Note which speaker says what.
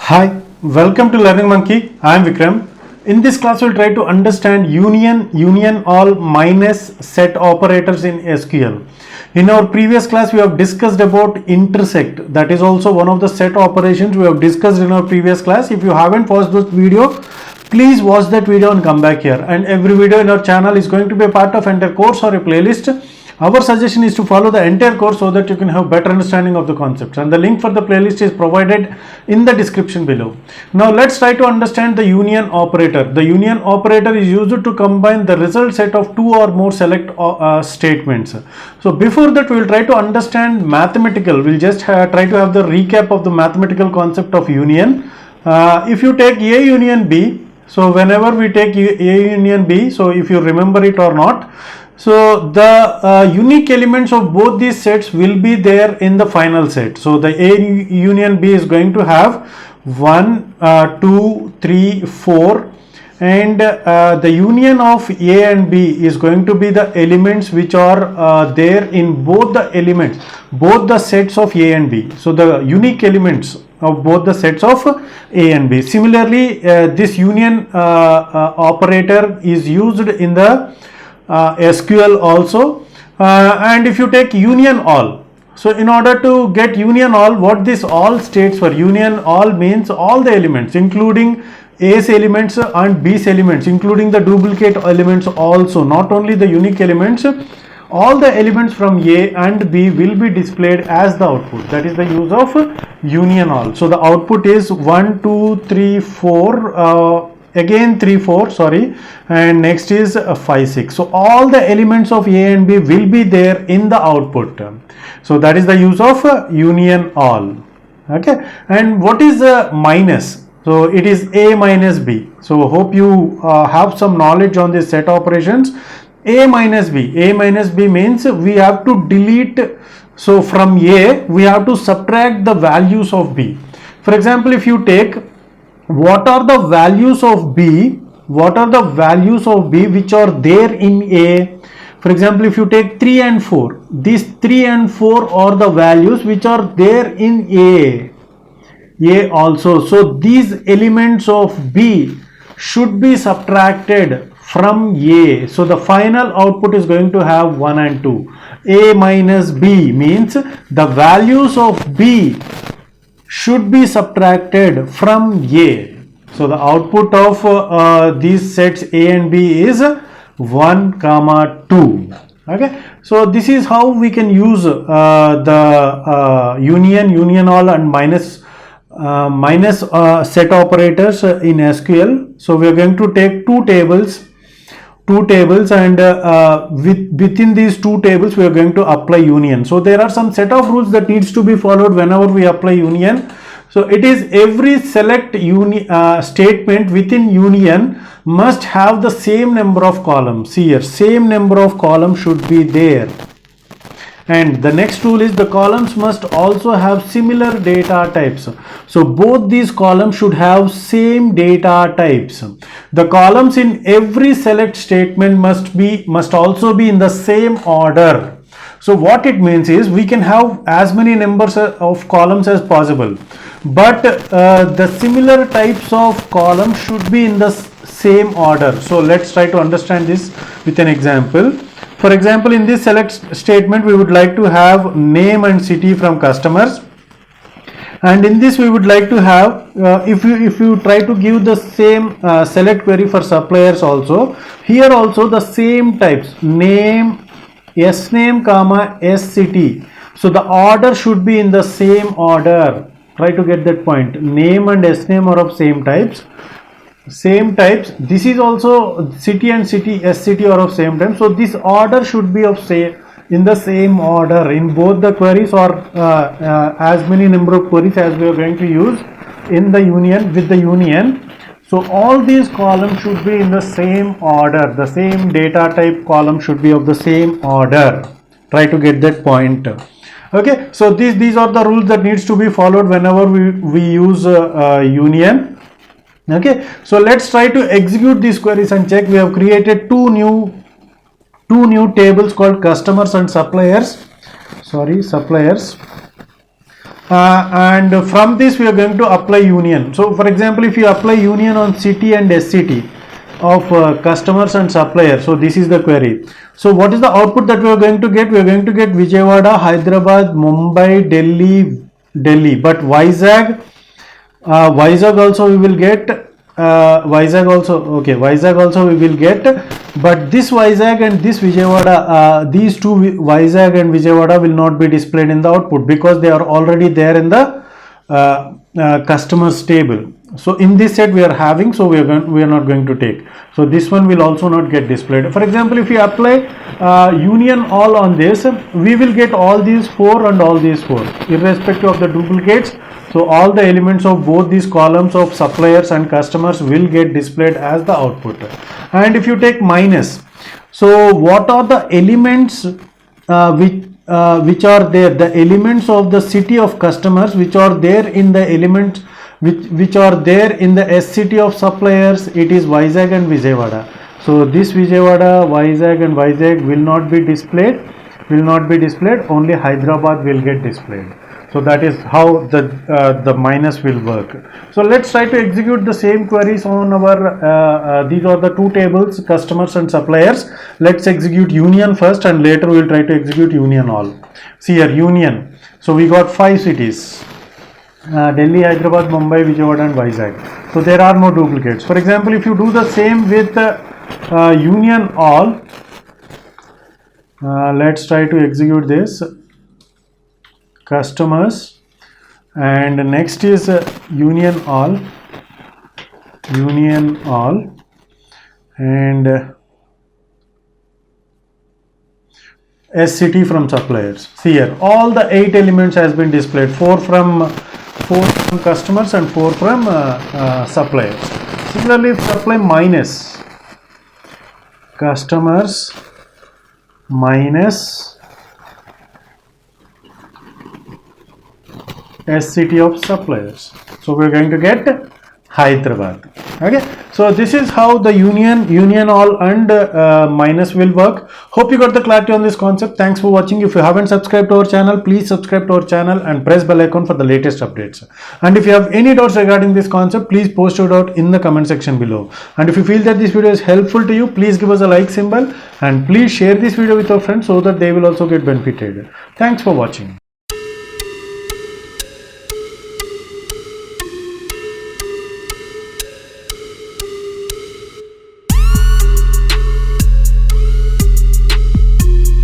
Speaker 1: Hi, welcome to Learning Monkey. I am Vikram. In this class, we'll try to understand union, all minus set operators in SQL. In our previous class, we have discussed about intersect. That is also one of the set operations we have discussed in our previous class. If you haven't watched this video, please watch that video and come back here. And every video in our channel is going to be a part of entire course or a playlist. Our suggestion is to follow the entire course so that you can have better understanding of the concepts, and the link for the playlist is provided in the description below. Now let's try to understand the union operator. The union operator is used to combine the result set of two or more select statements. So before that, we will try to understand mathematical. We'll just try to have the recap of the mathematical concept of union. If you take A union B, so whenever we take A union B, so if you remember it or not, so the unique elements of both these sets will be there in the final set. So the A union B is going to have 1, 2, 3, 4, and the union of A and B is going to be the elements which are there in both the elements, both the sets of A and B. So the unique elements of both the sets of A and B. Similarly, this union operator is used in the SQL also, and if you take union all, so in order to get union all, what this all states for, union all means all the elements including A's elements and B's elements, including the duplicate elements also, not only the unique elements, all the elements from A and B will be displayed as the output. That is the use of union all. So the output is 1, 2, 3, 4, again 3, 4, sorry, and next is 5, 6. So all the elements of A and B will be there in the output. So that is the use of union all. Okay, and what is minus? So it is A minus B. So hope you have some knowledge on this set operations. A minus B. A minus B means we have to delete. So from A we have to subtract the values of B. For example, if you take what are the values of B, what are the values of B which are there in A. For example, if you take 3 and 4, these 3 and 4 are the values which are there in A also. So these elements of B should be subtracted from A. So the final output is going to have 1 and 2. A minus B means the values of B should be subtracted from A. So the output of these sets A and B is 1, 2. Okay. So this is how we can use the union all and minus set operators in SQL. So we are going to take two tables, and within these two tables we are going to apply union. So there are some set of rules that needs to be followed whenever we apply union. So it is every select statement within union must have the same number of columns. See here, same number of columns should be there. And the next rule is the columns must also have similar data types. So both these columns should have same data types. The columns in every select statement must also be in the same order. So what it means is we can have as many numbers of columns as possible, but the similar types of columns should be in the same order. So let's try to understand this with an example. For example, in this select statement, we would like to have name and city from customers, and in this we would like to have if you try to give the same select query for suppliers also, here also the same types, name, S name, S city. So the order should be in the same order. Try to get that point. Name and S name are of same types. This is also city and S city are of same type. So this order should be of in the same order in both the queries, or as many number of queries as we are going to use in the union with the union. So all these columns should be in the same order. The same data type column should be of the same order. Try to get that point. Okay. So these are the rules that needs to be followed whenever we use union. Okay, so let's try to execute these queries and check. We have created two new tables called customers and suppliers. and from this we are going to apply union. So for example, if you apply union on city and SCT of customers and suppliers, so this is the query. So what is the output that we are going to get? We are going to get Vijayawada, Hyderabad, Mumbai, Delhi, but Vizag also we will get, Vizag also we will get, but this Vizag and this Vijayawada, these two Vizag and Vijayawada will not be displayed in the output because they are already there in the customers table. So in this set we are having, so we are not going to take. So this one will also not get displayed. For example, if we apply union all on this, we will get all these 4 and all these 4 irrespective of the duplicates. So all the elements of both these columns of suppliers and customers will get displayed as the output. And if you take minus, so what are the elements which are there, the elements of the city of customers which are there in the elements which are there in the SCT of suppliers? It is Vizag and Vijayawada. So this Vijayawada, Vizag and Vizag will not be displayed, only Hyderabad will get displayed. So that is how the minus will work. So let's try to execute the same queries on our these are the two tables, customers and suppliers. Let's execute union first and later we will try to execute union all. See here, union. So we got 5 cities, Delhi, Hyderabad, Mumbai, Vijayawada and Vizag. So there are no duplicates. For example, if you do the same with union all, let's try to execute this. Customers, and next is union all, and SCT from suppliers. See here, all the 8 elements has been displayed, 4 from customers and 4 from suppliers. Similarly, if supply minus, customers minus SCT of suppliers, so we are going to get Hyderabad. Okay, so this is how the union all and minus will work. Hope you got the clarity on this concept. Thanks for watching. If you haven't subscribed to our channel, please subscribe to our channel and press bell icon for the latest updates. And if you have any doubts regarding this concept, please post your doubt in the comment section below. And if you feel that this video is helpful to you, please give us a like symbol and please share this video with your friends so that they will also get benefited. Thanks for watching.